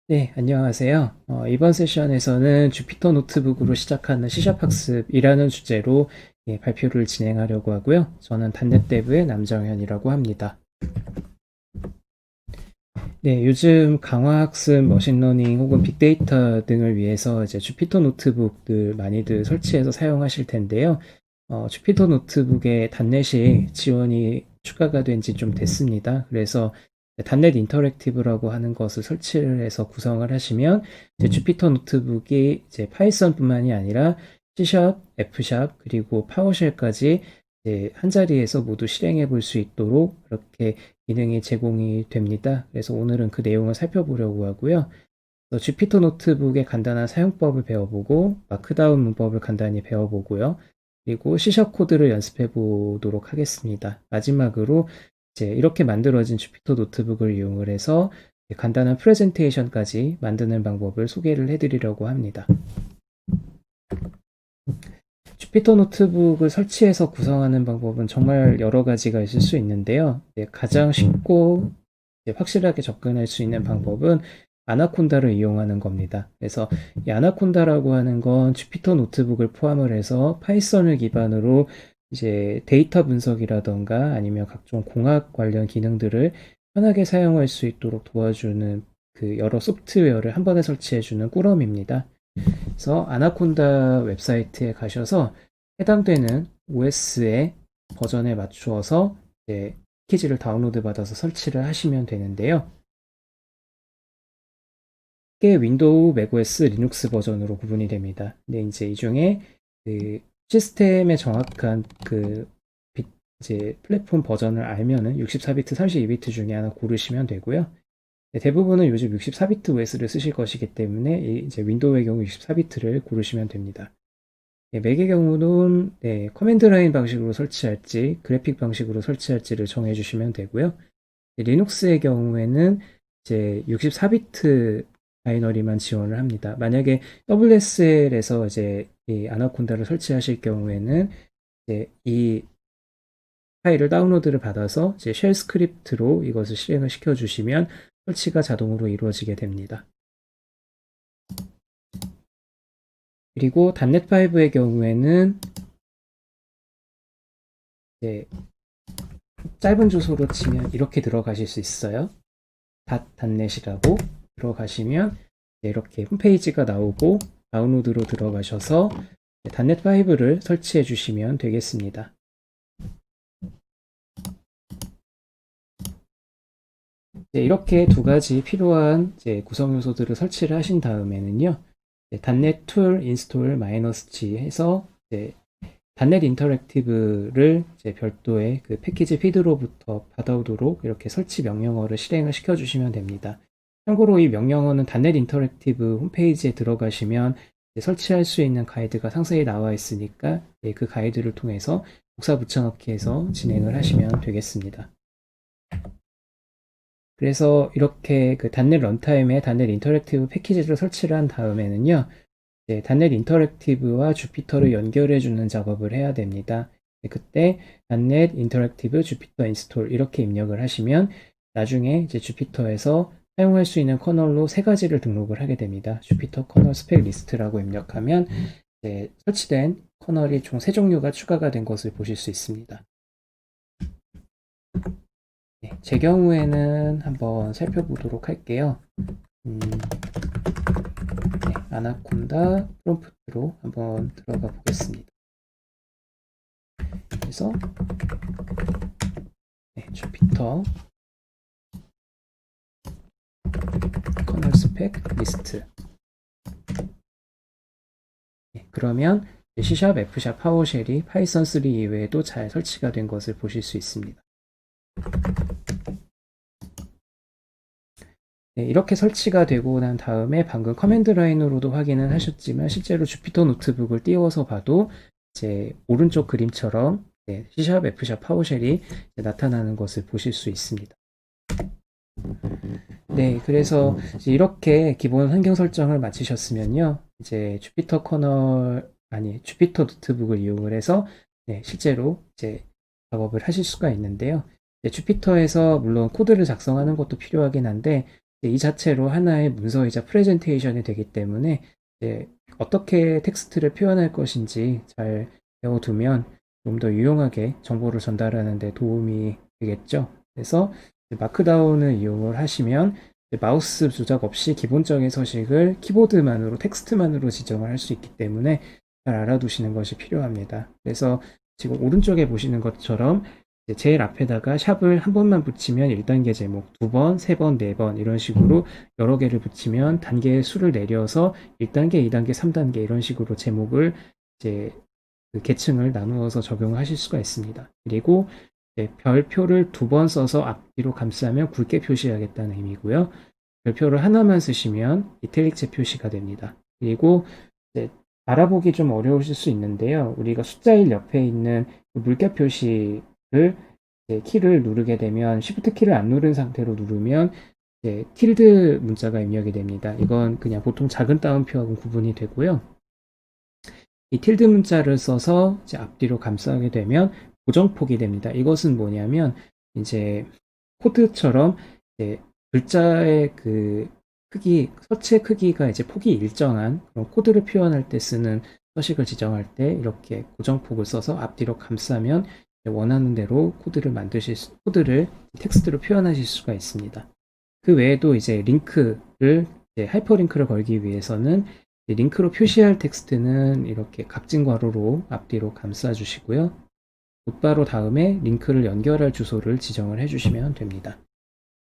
네, 안녕하세요. 이번 세션에서는 주피터 노트북으로 시작하는 C샵 학습이라는 주제로 발표를 진행하려고 하고요. 저는 단넷대부의 남정현이라고 합니다. 네, 요즘 강화학습, 머신러닝 혹은 빅데이터 등을 위해서 이제 주피터 노트북들 많이들 설치해서 사용하실 텐데요. 주피터 노트북에 단넷이 지원이 추가가 된 지 좀 됐습니다. 그래서 단넷 인터랙티브라고 하는 것을 설치를 해서 구성을 하시면 이제 주피터 노트북이 이제 파이썬뿐만이 아니라 C샵, F샵 그리고 파워쉘까지 이제 한 자리에서 모두 실행해 볼 수 있도록 그렇게 기능이 제공이 됩니다. 그래서 오늘은 그 내용을 살펴보려고 하고요. 주피터 노트북의 간단한 사용법을 배워보고 마크다운 문법을 간단히 배워보고요. 그리고 C샵 코드를 연습해 보도록 하겠습니다. 마지막으로 이제 이렇게 만들어진 주피터 노트북을 이용을 해서 간단한 프레젠테이션까지 만드는 방법을 소개를 해드리려고 합니다. 주피터 노트북을 설치해서 구성하는 방법은 정말 여러 가지가 있을 수 있는데요. 가장 쉽고 확실하게 접근할 수 있는 방법은 아나콘다를 이용하는 겁니다. 그래서 이 아나콘다라고 하는 건 주피터 노트북을 포함을 해서 파이썬을 기반으로 이제 데이터 분석이라던가 아니면 각종 공학 관련 기능들을 편하게 사용할 수 있도록 도와주는 그 여러 소프트웨어를 한 번에 설치해주는 꿀엄입니다. 그래서 아나콘다 웹사이트에 가셔서 해당되는 OS의 버전에 맞추어서 이제 패키지를 다운로드 받아서 설치를 하시면 되는데요. 이게 윈도우, 맥OS, 리눅스 버전으로 구분이 됩니다. 근데 이제 이 중에 그 시스템의 정확한 그 이제 플랫폼 버전을 알면은 64비트, 32비트 중에 하나 고르시면 되고요. 대부분은 요즘 64비트 OS를 쓰실 것이기 때문에 이제 윈도우의 경우 64비트를 고르시면 됩니다. 맥의 경우는 커맨드 라인 방식으로 설치할지 그래픽 방식으로 설치할지를 정해주시면 되고요. 리눅스의 경우에는 이제 64비트 바이너리만 지원을 합니다. 만약에 WSL에서 이제 이 아나콘다를 설치하실 경우에는 이제 이 파일을 다운로드를 받아서 이제 쉘 스크립트로 이것을 실행을 시켜주시면 설치가 자동으로 이루어지게 됩니다. 그리고 단넷5의 경우에는 이제 짧은 주소로 치면 이렇게 들어가실 수 있어요. .단넷이라고 들어가시면 이렇게 홈페이지가 나오고 다운로드로 들어가셔서 단넷5를 설치해 주시면 되겠습니다. 이렇게 두 가지 필요한 구성 요소들을 설치를 하신 다음에는요. 단넷 툴 인스톨 -g 해서 단넷 인터랙티브를 별도의 그 패키지 피드로부터 받아오도록 이렇게 설치 명령어를 실행을 시켜주시면 됩니다. 참고로 이 명령어는 단넷 인터랙티브 홈페이지에 들어가시면 설치할 수 있는 가이드가 상세히 나와 있으니까 그 가이드를 통해서 복사 붙여넣기 해서 진행을 하시면 되겠습니다. 그래서 이렇게 그 단넷 런타임에 단넷 인터랙티브 패키지를 설치를 한 다음에는요. 단넷 인터랙티브와 주피터를 연결해 주는 작업을 해야 됩니다. 그때 단넷 인터랙티브 주피터 인스톨 이렇게 입력을 하시면 나중에 이제 주피터에서 사용할 수 있는 커널로 세 가지를 등록을 하게 됩니다. 주피터 커널 스펙 리스트라고 입력하면 설치된 커널이 총 3종류가 추가가 된 것을 보실 수 있습니다. 제 경우에는 한번 살펴보도록 할게요. 아나콘다 프롬프트로 한번 들어가 보겠습니다. 그래서 주피터 커널 스펙 리스트 그러면 C샵, F샵, 파워쉘이 파이썬 3 이외에도 잘 설치가 된 것을 보실 수 있습니다. 이렇게 설치가 되고 난 다음에 방금 커맨드 라인으로도 확인을 하셨지만 실제로 주피터 노트북을 띄워서 봐도 이제 오른쪽 그림처럼 C샵, F샵, 파워쉘이 나타나는 것을 보실 수 있습니다. 네, 그래서 이렇게 기본 환경 설정을 마치셨으면요. 이제 주피터 노트북을 이용을 해서 실제로 이제 작업을 하실 수가 있는데요. 주피터에서 물론 코드를 작성하는 것도 필요하긴 한데 이 자체로 하나의 문서이자 프레젠테이션이 되기 때문에 이제 어떻게 텍스트를 표현할 것인지 잘 배워두면 좀 더 유용하게 정보를 전달하는 데 도움이 되겠죠. 그래서 마크다운을 이용을 하시면 마우스 조작 없이 기본적인 서식을 키보드만으로 텍스트만으로 지정을 할 수 있기 때문에 잘 알아두시는 것이 필요합니다. 그래서 지금 오른쪽에 보시는 것처럼 제일 앞에다가 샵을 한 번만 붙이면 1단계 제목, 2번, 3번, 4번 이런 식으로 여러 개를 붙이면 단계의 수를 내려서 1단계, 2단계, 3단계 이런 식으로 제목을 이제 그 계층을 나누어서 적용하실 수가 있습니다. 그리고 별표를 2번 써서 앞뒤로 감싸면 굵게 표시하겠다는 의미고요. 별표를 하나만 쓰시면 이탈릭체 표시가 됩니다. 그리고 알아보기 좀 어려우실 수 있는데요. 우리가 숫자 1 옆에 있는 물결 표시를 키를 누르게 되면 Shift 키를 안 누른 상태로 누르면 틸드 문자가 입력이 됩니다. 이건 그냥 보통 작은 따옴표하고 구분이 되고요. 이 틸드 문자를 써서 앞뒤로 감싸게 되면 고정폭이 됩니다. 이것은 뭐냐면 이제 코드처럼 글자의 그 크기, 서체 크기가 이제 폭이 일정한 그런 코드를 표현할 때 쓰는 서식을 지정할 때 이렇게 고정폭을 써서 앞뒤로 감싸면 원하는 대로 코드를 텍스트로 표현하실 수가 있습니다. 그 외에도 이제 링크를, 하이퍼링크를 걸기 위해서는 링크로 표시할 텍스트는 이렇게 각진 괄호로 앞뒤로 감싸 주시고요. 곧바로 다음에 링크를 연결할 주소를 지정을 해주시면 됩니다.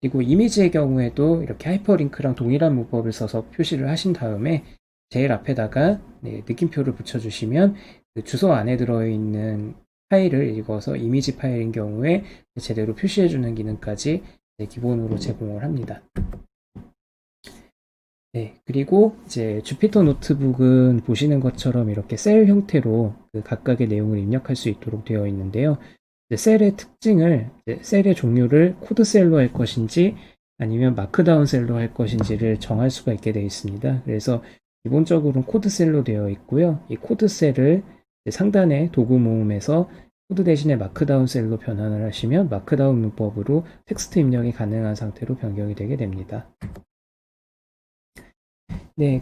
그리고 이미지의 경우에도 이렇게 하이퍼링크랑 동일한 문법을 써서 표시를 하신 다음에 제일 앞에다가 느낌표를 붙여주시면 그 주소 안에 들어있는 파일을 읽어서 이미지 파일인 경우에 제대로 표시해주는 기능까지 기본으로 제공을 합니다. 그리고 이제 주피터 노트북은 보시는 것처럼 이렇게 셀 형태로 그 각각의 내용을 입력할 수 있도록 되어 있는데요. 셀의 특징을, 셀의 종류를 코드셀로 할 것인지 아니면 마크다운 셀로 할 것인지를 정할 수가 있게 되어 있습니다. 그래서 기본적으로는 코드셀로 되어 있고요. 이 코드셀을 상단의 도구 모음에서 코드 대신에 마크다운 셀로 변환을 하시면 마크다운 문법으로 텍스트 입력이 가능한 상태로 변경이 되게 됩니다.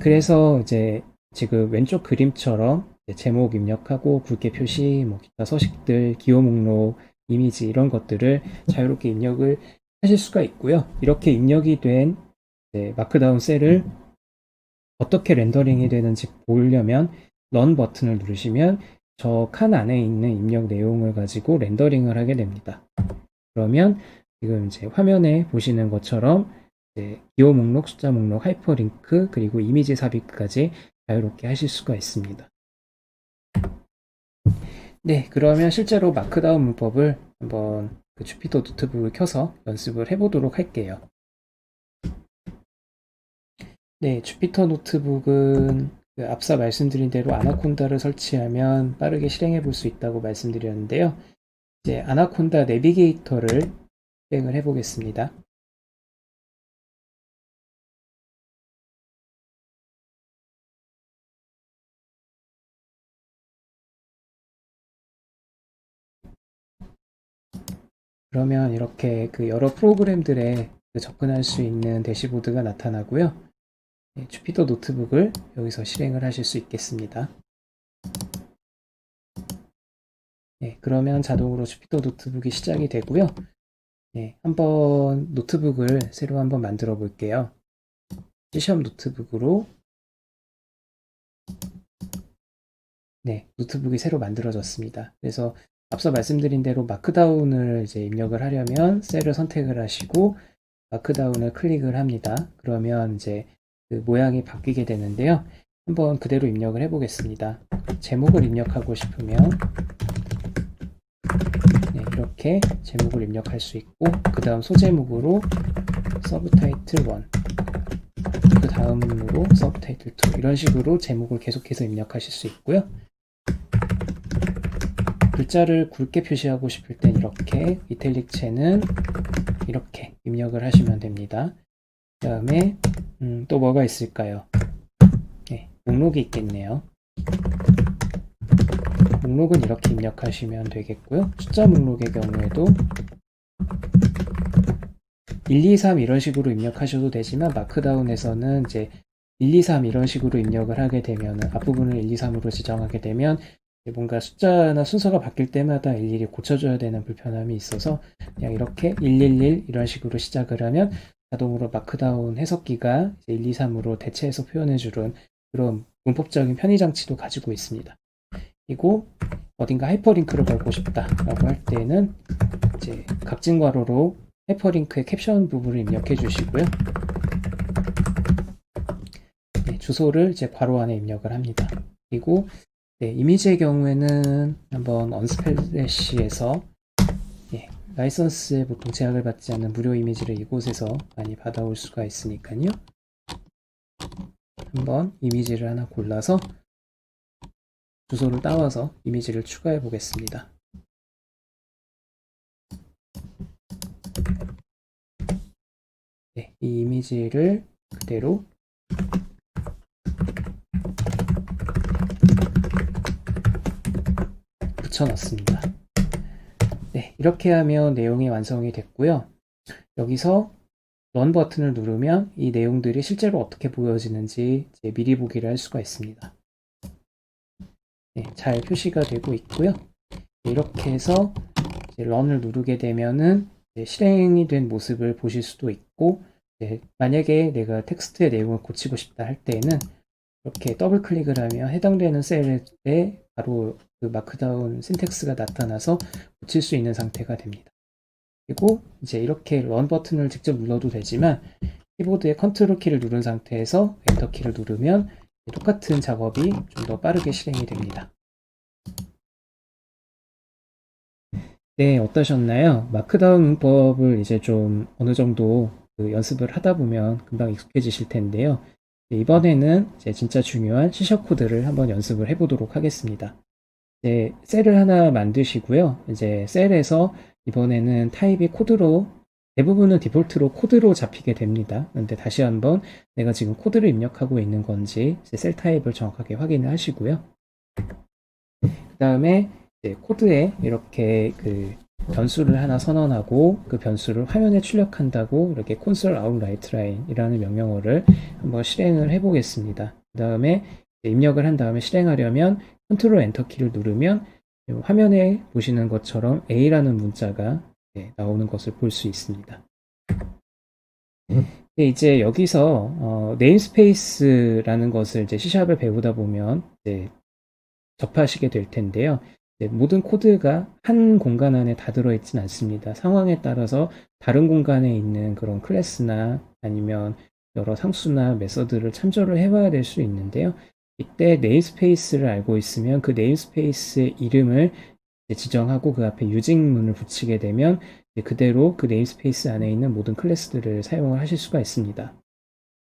그래서 이제 지금 왼쪽 그림처럼 제목 입력하고 굵게 표시, 뭐 기타 서식들, 기호 목록, 이미지 이런 것들을 자유롭게 입력을 하실 수가 있고요. 이렇게 입력이 된 마크다운 셀을 어떻게 렌더링이 되는지 보려면 런 버튼을 누르시면 저 칸 안에 있는 입력 내용을 가지고 렌더링을 하게 됩니다. 그러면 지금 이제 화면에 보시는 것처럼 기호 목록, 숫자 목록, 하이퍼링크, 그리고 이미지 삽입까지 자유롭게 하실 수가 있습니다. 그러면 실제로 마크다운 문법을 한번 그 주피터 노트북을 켜서 연습을 해보도록 할게요. 주피터 노트북은 그 앞서 말씀드린 대로 아나콘다를 설치하면 빠르게 실행해 볼 수 있다고 말씀드렸는데요. 이제 아나콘다 내비게이터를 실행을 해보겠습니다. 그러면 이렇게 그 여러 프로그램들에 접근할 수 있는 대시보드가 나타나고요. 주피터 노트북을 여기서 실행을 하실 수 있겠습니다. 그러면 자동으로 주피터 노트북이 시작이 되고요. 한번 노트북을 새로 한번 만들어 볼게요. C# 노트북으로 노트북이 새로 만들어졌습니다. 그래서 앞서 말씀드린 대로 마크다운을 이제 입력을 하려면 셀을 선택을 하시고 마크다운을 클릭을 합니다. 그러면 이제 그 모양이 바뀌게 되는데요. 한번 그대로 입력을 해 보겠습니다. 제목을 입력하고 싶으면 이렇게 제목을 입력할 수 있고 그 다음 소제목으로 서브타이틀 1, 그 다음으로 서브타이틀 2 이런 식으로 제목을 계속해서 입력하실 수 있고요. 글자를 굵게 표시하고 싶을 땐 이렇게, 이탈릭체는 이렇게 입력을 하시면 됩니다. 그 다음에 또 뭐가 있을까요? 목록이 있겠네요. 목록은 이렇게 입력하시면 되겠고요. 숫자 목록의 경우에도 1, 2, 3 이런 식으로 입력하셔도 되지만 마크다운에서는 이제 1, 2, 3 이런 식으로 입력을 하게 되면 앞부분을 1, 2, 3으로 지정하게 되면 뭔가 숫자나 순서가 바뀔 때마다 일일이 고쳐줘야 되는 불편함이 있어서 그냥 이렇게 111 이런 식으로 시작을 하면 자동으로 마크다운 해석기가 1, 2, 3으로 대체해서 표현해주는 그런 문법적인 편의 장치도 가지고 있습니다. 그리고 어딘가 하이퍼링크를 걸고 싶다라고 할 때는 이제 각진 괄호로 하이퍼링크의 캡션 부분을 입력해 주시고요. 네, 주소를 이제 괄호 안에 입력을 합니다. 그리고 네, 이미지의 경우에는 한번 언스플래시에서 라이선스에 보통 제약을 받지 않는 무료 이미지를 이곳에서 많이 받아올 수가 있으니까요. 한번 이미지를 하나 골라서 주소를 따와서 이미지를 추가해 보겠습니다. 네, 이 이미지를 그대로 붙여넣습니다. 네, 이렇게 하면 내용이 완성이 됐고요. 여기서 런 버튼을 누르면 이 내용들이 실제로 어떻게 보여지는지 이제 미리 보기를 할 수가 있습니다. 네, 잘 표시가 되고 있고요. 이렇게 해서 런을 누르게 되면은 실행이 된 모습을 보실 수도 있고, 만약에 내가 텍스트의 내용을 고치고 싶다 할 때는 이렇게 더블 클릭을 하면 해당되는 셀에 바로 그 마크다운 신텍스가 나타나서 고칠 수 있는 상태가 됩니다. 그리고 이제 이렇게 런 버튼을 직접 눌러도 되지만 키보드의 컨트롤 키를 누른 상태에서 엔터 키를 누르면 똑같은 작업이 좀 더 빠르게 실행이 됩니다. 네, 어떠셨나요? 마크다운 문법을 이제 좀 어느 정도 그 연습을 하다 보면 금방 익숙해지실 텐데요. 이번에는 이제 진짜 중요한 C# 코드를 한번 연습을 해보도록 하겠습니다. 이제 셀을 하나 만드시고요. 이제 셀에서 이번에는 타입이 코드로 대부분은 디폴트로 코드로 잡히게 됩니다. 그런데 다시 한번 내가 지금 코드를 입력하고 있는 건지 셀 타입을 정확하게 확인을 하시고요. 그 다음에 코드에 이렇게 그 변수를 하나 선언하고 그 변수를 화면에 출력한다고 이렇게 console out write line 이라는 명령어를 한번 실행을 해 보겠습니다. 그 다음에 입력을 한 다음에 실행하려면 컨트롤 엔터 키를 누르면 화면에 보시는 것처럼 A라는 문자가 나오는 것을 볼 수 있습니다. 이제 여기서 네임스페이스라는 것을 이제 C샵을 배우다 보면 접하시게 될 텐데요. 모든 코드가 한 공간 안에 다 들어있진 않습니다. 상황에 따라서 다른 공간에 있는 그런 클래스나 아니면 여러 상수나 메서드를 참조를 해봐야 될 수 있는데요. 이때 네임스페이스를 알고 있으면 그 네임스페이스의 이름을 지정하고 그 앞에 유직문을 붙이게 되면 그대로 그 네임스페이스 안에 있는 모든 클래스들을 사용을 하실 수가 있습니다.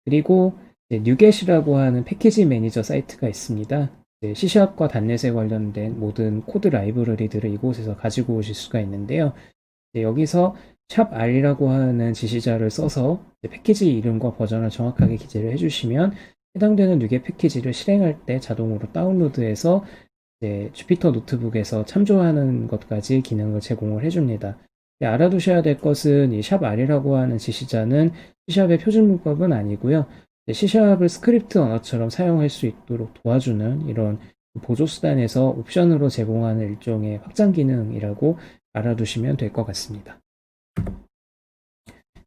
그리고 뉴겟이라고 하는 패키지 매니저 사이트가 있습니다. C샵과 단넷에 관련된 모든 코드 라이브러리들을 이곳에서 가지고 오실 수가 있는데요. 여기서 샵r이라고 하는 지시자를 써서 패키지 이름과 버전을 정확하게 기재를 해주시면 해당되는 뉴겟 패키지를 실행할 때 자동으로 다운로드해서 주피터 노트북에서 참조하는 것까지 기능을 제공을 해줍니다. 알아두셔야 될 것은 이 샵r이라고 하는 지시자는 C샵의 표준 문법은 아니고요. C샵을 스크립트 언어처럼 사용할 수 있도록 도와주는 이런 보조수단에서 옵션으로 제공하는 일종의 확장 기능이라고 알아두시면 될 것 같습니다.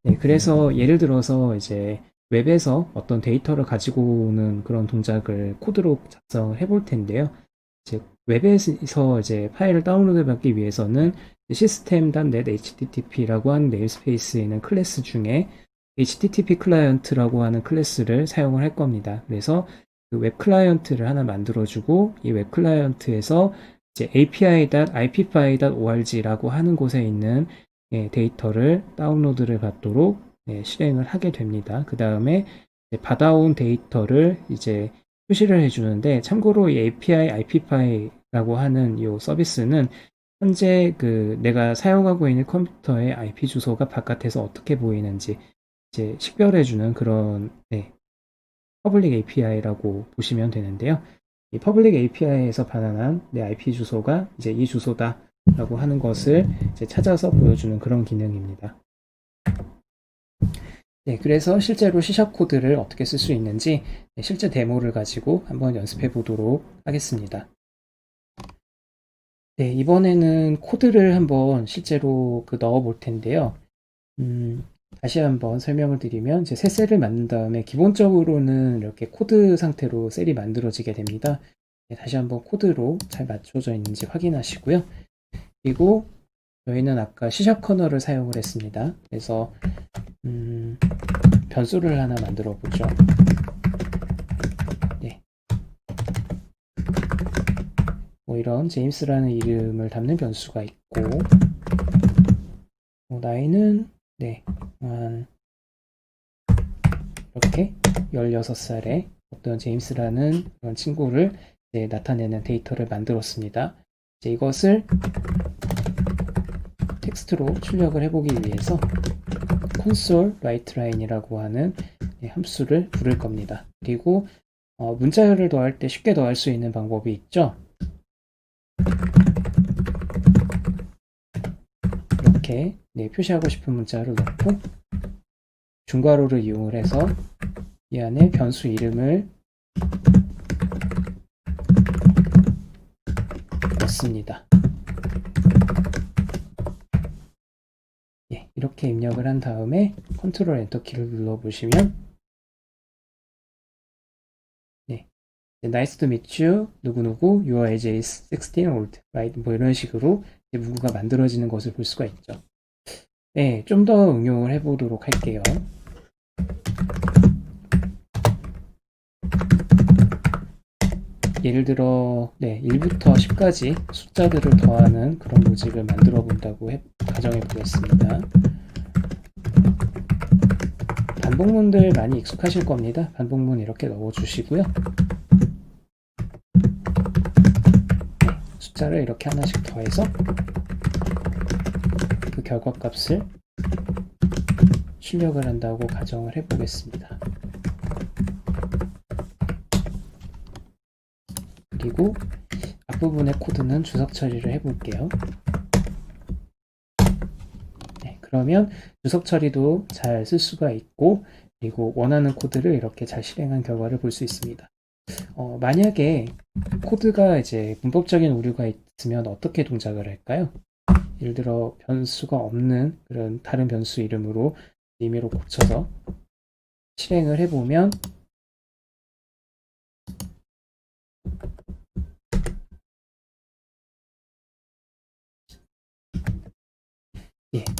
네, 그래서 예를 들어서 이제 웹에서 어떤 데이터를 가지고 오는 그런 동작을 코드로 작성을 해볼 텐데요. 이제 웹에서 이제 파일을 다운로드 받기 위해서는 system.net http라고 하는 네임스페이스에 있는 클래스 중에 http 클라이언트라고 하는 클래스를 사용을 할 겁니다. 그래서 그 웹 클라이언트를 하나 만들어주고 이 웹 클라이언트에서 이제 api.ipfile.org라고 하는 곳에 있는 데이터를 다운로드를 받도록 실행을 하게 됩니다. 그 다음에 받아온 데이터를 이제 표시를 해주는데 참고로 이 API IPFile라고 하는 이 서비스는 현재 그 내가 사용하고 있는 컴퓨터의 IP 주소가 바깥에서 어떻게 보이는지 이제 식별해주는 그런 퍼블릭 API라고 보시면 되는데요. 이 퍼블릭 API에서 반환한 내 IP 주소가 이제 이 주소다라고 하는 것을 이제 찾아서 보여주는 그런 기능입니다. 네, 그래서 실제로 C# 코드를 어떻게 쓸 수 있는지 실제 데모를 가지고 한번 연습해 보도록 하겠습니다. 네, 이번에는 코드를 한번 실제로 넣어 볼 텐데요. 다시 한번 설명을 드리면 이제 새 셀을 만든 다음에 기본적으로는 이렇게 코드 상태로 셀이 만들어지게 됩니다. 네, 다시 한번 코드로 잘 맞춰져 있는지 확인하시고요. 그리고 저희는 아까 C# 커널을 사용을 했습니다. 그래서 변수를 하나 만들어 보죠. 네. 뭐 이런 제임스라는 이름을 담는 변수가 있고, 나이는 네, 이렇게 16살의 어떤 제임스라는 그런 친구를 나타내는 데이터를 만들었습니다. 이제 이것을 텍스트로 출력을 해보기 위해서 console writeLine이라고 하는 함수를 부를 겁니다. 그리고 문자열을 더할 때 쉽게 더할 수 있는 방법이 있죠. 이렇게 표시하고 싶은 문자를 넣고 중괄호를 이용을 해서 이 안에 변수 이름을 넣습니다. 이렇게 입력을 한 다음에 컨트롤 엔터 키를 눌러보시면 Nice to meet you, 누구누구, your age is 16 old, right? 뭐 이런 식으로 문구가 만들어지는 것을 볼 수가 있죠. 네, 좀 더 응용을 해보도록 할게요. 예를 들어 1부터 10까지 숫자들을 더하는 그런 로직을 만들어 본다고 가정해 보겠습니다. 반복문들 많이 익숙하실 겁니다. 반복문 이렇게 넣어 주시고요. 숫자를 이렇게 하나씩 더해서 그 결과값을 출력을 한다고 가정을 해 보겠습니다. 그리고 앞부분의 코드는 주석 처리를 해볼게요. 그러면 주석 처리도 잘 쓸 수가 있고, 그리고 원하는 코드를 이렇게 잘 실행한 결과를 볼 수 있습니다. 만약에 코드가 이제 문법적인 오류가 있으면 어떻게 동작을 할까요? 예를 들어 변수가 없는 그런 다른 변수 이름으로 임의로 고쳐서 실행을 해보면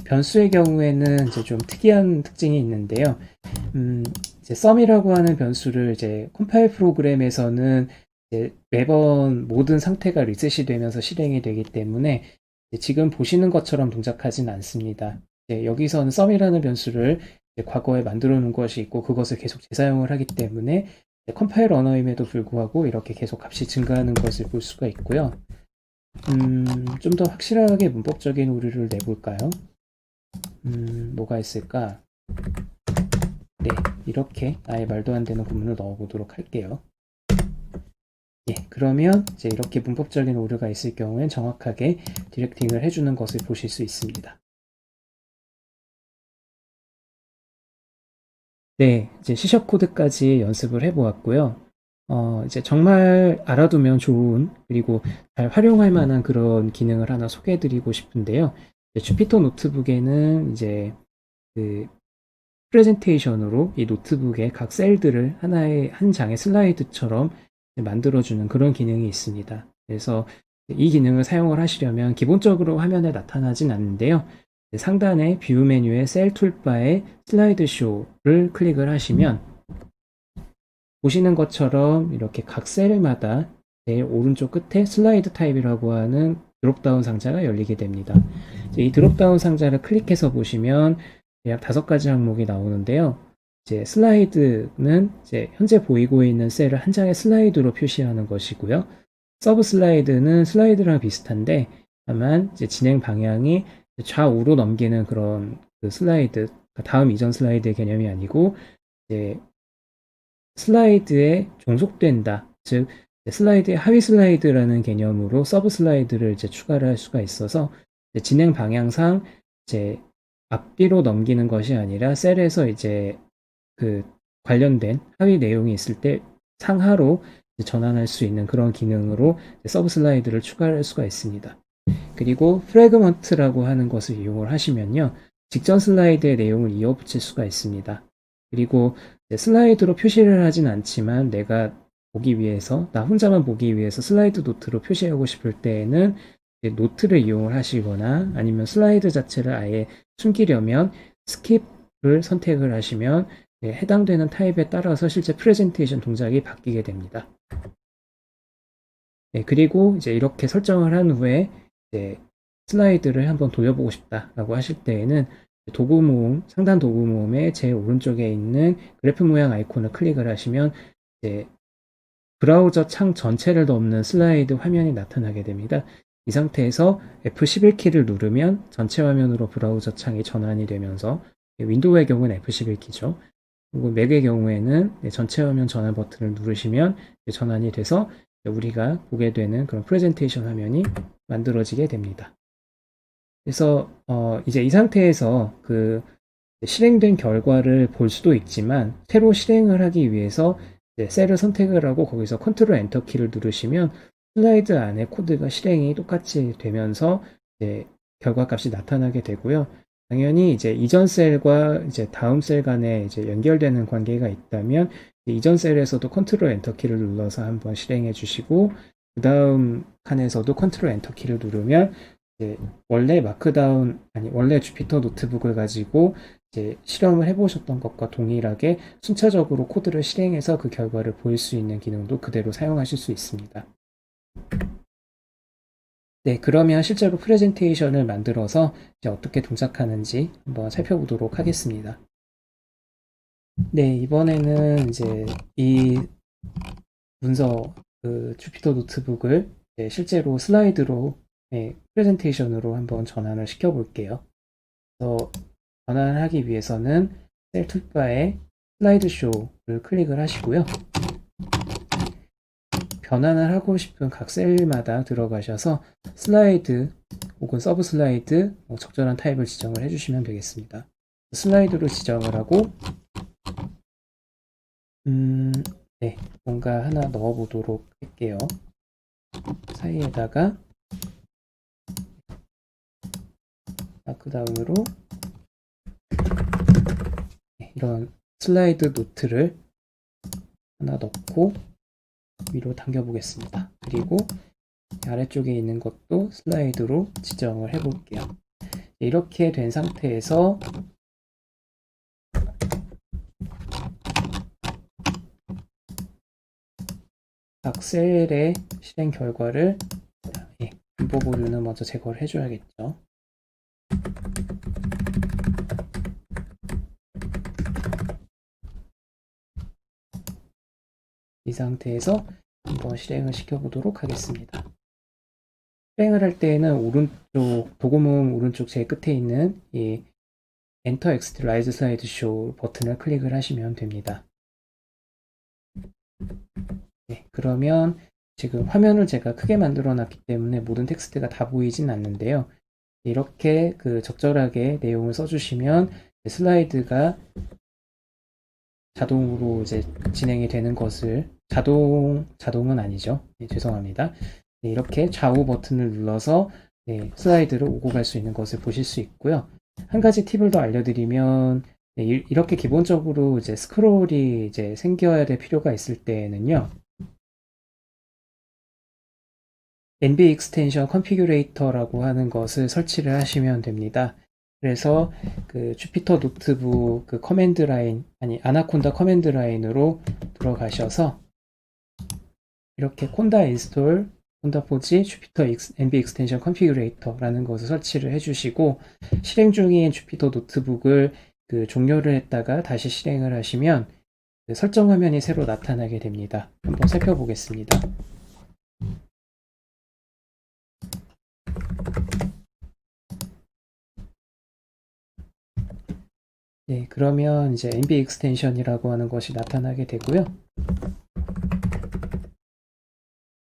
변수의 경우에는 이제 좀 특이한 특징이 있는데요. 이제 sum이라고 하는 변수를 이제 컴파일 프로그램에서는 이제 매번 모든 상태가 리셋이 되면서 실행이 되기 때문에 지금 보시는 것처럼 동작하진 않습니다. 여기서는 sum이라는 변수를 과거에 만들어 놓은 것이 있고 그것을 계속 재사용을 하기 때문에 컴파일 언어임에도 불구하고 이렇게 계속 값이 증가하는 것을 볼 수가 있고요. 좀 더 확실하게 문법적인 오류를 내볼까요? 뭐가 있을까? 네, 이렇게 아예 말도 안 되는 구문을 넣어보도록 할게요. 그러면 이제 이렇게 문법적인 오류가 있을 경우엔 정확하게 디렉팅을 해주는 것을 보실 수 있습니다. 네, 이제 C# 코드까지 연습을 해보았고요. 이제 정말 알아두면 좋은, 그리고 잘 활용할 만한 그런 기능을 하나 소개해드리고 싶은데요. 주피터 노트북에는 이제 그 프레젠테이션으로 이 노트북의 각 셀들을 한 장의 슬라이드처럼 만들어주는 그런 기능이 있습니다. 그래서 이 기능을 사용을 하시려면 기본적으로 화면에 나타나진 않는데요. 상단의 뷰 메뉴의 셀 툴바에 슬라이드 쇼를 클릭을 하시면 보시는 것처럼 이렇게 각 셀마다 제일 오른쪽 끝에 슬라이드 타입이라고 하는 드롭다운 상자가 열리게 됩니다. 이 드롭다운 상자를 클릭해서 보시면 약 5가지 항목이 나오는데요. 이제 슬라이드는 이제 현재 보이고 있는 셀을 한 장의 슬라이드로 표시하는 것이고요. 서브 슬라이드는 슬라이드랑 비슷한데 다만 이제 진행 방향이 좌우로 넘기는 그런 그 슬라이드, 다음 이전 슬라이드의 개념이 아니고 이제 슬라이드에 종속된다. 즉 슬라이드의 하위 슬라이드라는 개념으로 서브 슬라이드를 이제 추가를 할 수가 있어서 진행 방향상 이제 앞뒤로 넘기는 것이 아니라 셀에서 이제 그 관련된 하위 내용이 있을 때 상하로 전환할 수 있는 그런 기능으로 서브 슬라이드를 추가할 수가 있습니다. 그리고 프래그먼트라고 하는 것을 이용을 하시면요. 직전 슬라이드의 내용을 이어붙일 수가 있습니다. 그리고 슬라이드로 표시를 하진 않지만 내가 보기 위해서, 나 혼자만 보기 위해서 슬라이드 노트로 표시하고 싶을 때에는 노트를 이용을 하시거나 아니면 슬라이드 자체를 아예 숨기려면 스킵을 선택을 하시면 해당되는 타입에 따라서 실제 프레젠테이션 동작이 바뀌게 됩니다. 네, 그리고 이제 이렇게 설정을 한 후에 이제 슬라이드를 한번 돌려보고 싶다라고 하실 때에는 도구 모음, 상단 도구 모음의 제일 오른쪽에 있는 그래프 모양 아이콘을 클릭을 하시면 이제 브라우저 창 전체를 덮는 슬라이드 화면이 나타나게 됩니다. 이 상태에서 F11키를 누르면 전체 화면으로 브라우저 창이 전환이 되면서 윈도우의 경우는 F11키죠. 그리고 맥의 경우에는 전체 화면 전환 버튼을 누르시면 전환이 돼서 우리가 보게 되는 그런 프레젠테이션 화면이 만들어지게 됩니다. 그래서 이제 이 상태에서 그 실행된 결과를 볼 수도 있지만 새로 실행을 하기 위해서 셀을 선택을 하고 거기서 컨트롤 엔터 키를 누르시면 슬라이드 안에 코드가 실행이 똑같이 되면서 결과값이 나타나게 되고요. 당연히 이제 이전 셀과 이제 다음 셀 간에 이제 연결되는 관계가 있다면 이전 셀에서도 컨트롤 엔터 키를 눌러서 한번 실행해 주시고 그 다음 칸에서도 컨트롤 엔터 키를 누르면 원래 마크다운 아니 원래 주피터 노트북을 가지고 이제 실험을 해보셨던 것과 동일하게 순차적으로 코드를 실행해서 그 결과를 보일 수 있는 기능도 그대로 사용하실 수 있습니다. 네, 그러면 실제로 프레젠테이션을 만들어서 이제 어떻게 동작하는지 한번 살펴보도록 하겠습니다. 네, 이번에는 이제 이 문서 그 주피터 노트북을 실제로 슬라이드로 프레젠테이션으로 한번 전환을 시켜 볼게요. 그래서 전환을 하기 위해서는 셀 툴바에 슬라이드 쇼를 클릭을 하시고요. 변환을 하고 싶은 각 셀마다 들어가셔서 슬라이드 혹은 서브 슬라이드 적절한 타입을 지정을 해주시면 되겠습니다. 슬라이드로 지정을 하고 네, 뭔가 하나 넣어보도록 할게요. 사이에다가 마크다운으로 이런 슬라이드 노트를 하나 넣고 위로 당겨 보겠습니다. 그리고 아래쪽에 있는 것도 슬라이드로 지정을 해 볼게요. 이렇게 된 상태에서 각 셀의 실행 결과를 분보 보류는 먼저 제거를 해줘야겠죠. 이 상태에서 한번 실행을 시켜보도록 하겠습니다. 실행을 할 때에는 오른쪽 도구문 오른쪽 제일 끝에 있는 이 엔터 엑스트 라이즈 슬라이드 쇼 버튼을 클릭을 하시면 됩니다. 네, 그러면 지금 화면을 제가 크게 만들어 놨기 때문에 모든 텍스트가 다 보이진 않는데요. 이렇게 그 적절하게 내용을 써주시면 슬라이드가 자동으로 이제 진행이 되는 것을 자동은 아니죠. 네, 죄송합니다. 네, 이렇게 좌우 버튼을 눌러서 슬라이드를 오고 갈 수 있는 것을 보실 수 있고요. 한 가지 팁을 더 알려드리면 이렇게 기본적으로 이제 스크롤이 이제 생겨야 될 필요가 있을 때에는요. NB 익스텐션 컨피규레이터라고 하는 것을 설치를 하시면 됩니다. 그래서 그 주피터 노트북 그 커맨드 라인 아나콘다 커맨드 라인으로 들어가셔서 이렇게 콘다 인스톨 콘다 포지 주피터 NB 익스텐션 컨피규레이터라는 것을 설치를 해주시고 실행 중인 주피터 노트북을 그 종료를 했다가 다시 실행을 하시면 그 설정 화면이 새로 나타나게 됩니다. 한번 살펴보겠습니다. 네, 그러면 이제 NB 익스텐션이라고 하는 것이 나타나게 되고요.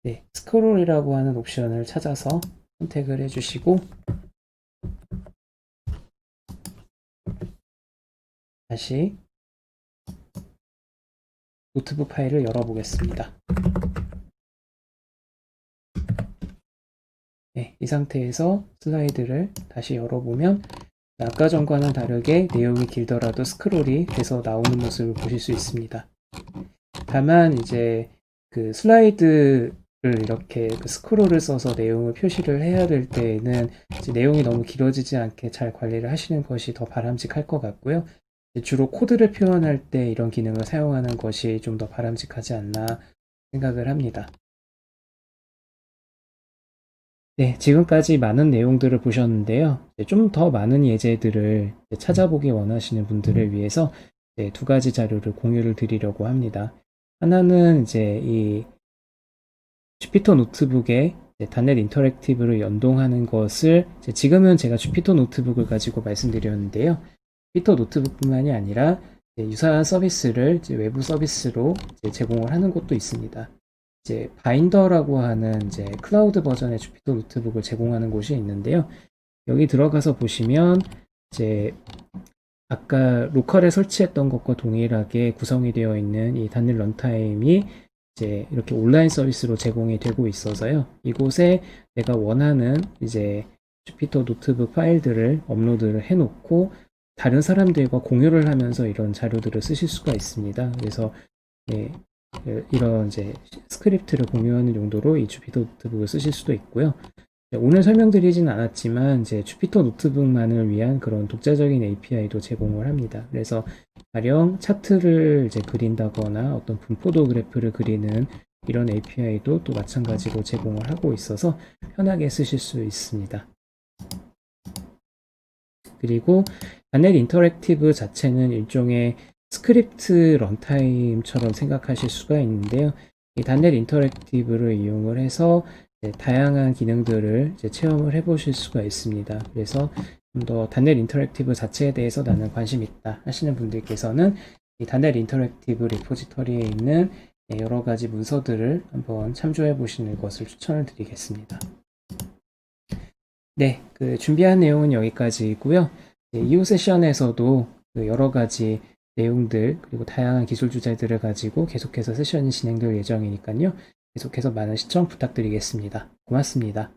네, 스크롤이라고 하는 옵션을 찾아서 선택을 해주시고 다시 노트북 파일을 열어보겠습니다. 네, 이 상태에서 슬라이드를 다시 열어보면 아까 전과는 다르게 내용이 길더라도 스크롤이 돼서 나오는 모습을 보실 수 있습니다. 다만 이제 그 슬라이드를 이렇게 그 스크롤을 써서 내용을 표시를 해야 될 때에는 이제 내용이 너무 길어지지 않게 잘 관리를 하시는 것이 더 바람직할 것 같고요. 주로 코드를 표현할 때 이런 기능을 사용하는 것이 좀 더 바람직하지 않나 생각을 합니다. 네, 지금까지 많은 내용들을 보셨는데요. 좀 더 많은 예제들을 찾아보기 원하시는 분들을 위해서 두 가지 자료를 공유를 드리려고 합니다. 하나는 이제 이 주피터 노트북에 단넷 인터랙티브를 연동하는 것을 지금은 제가 주피터 노트북을 가지고 말씀드렸는데요. 주피터 노트북뿐만이 아니라 유사한 서비스를 외부 서비스로 제공을 하는 곳도 있습니다. 이제 바인더라고 하는 이제 클라우드 버전의 주피터 노트북을 제공하는 곳이 있는데요. 여기 들어가서 보시면 이제 아까 로컬에 설치했던 것과 동일하게 구성이 되어 있는 이 단일 런타임이 이제 이렇게 온라인 서비스로 제공이 되고 있어서요. 이곳에 내가 원하는 이제 주피터 노트북 파일들을 업로드를 해놓고 다른 사람들과 공유를 하면서 이런 자료들을 쓰실 수가 있습니다. 그래서 네, 이런 이제 스크립트를 공유하는 용도로 이 주피터 노트북을 쓰실 수도 있고요. 오늘 설명드리진 않았지만 이제 주피터 노트북만을 위한 그런 독자적인 API도 제공을 합니다. 그래서 가령 차트를 이제 그린다거나 어떤 분포도 그래프를 그리는 이런 API도 또 마찬가지로 제공을 하고 있어서 편하게 쓰실 수 있습니다. 그리고 단넷 인터랙티브 자체는 일종의 스크립트 런타임처럼 생각하실 수가 있는데요. 이 단넷 인터랙티브를 이용을 해서 다양한 기능들을 체험을 해보실 수가 있습니다. 그래서 좀 더 단넷 인터랙티브 자체에 대해서 나는 관심 있다 하시는 분들께서는 이 단넷 인터랙티브 리포지터리에 있는 여러 가지 문서들을 한번 참조해 보시는 것을 추천을 드리겠습니다. 네, 그 준비한 내용은 여기까지이고요. 이후 세션에서도 여러 가지 내용들 그리고 다양한 기술 주제들을 가지고 계속해서 세션이 진행될 예정이니까요. 계속해서 많은 시청 부탁드리겠습니다. 고맙습니다.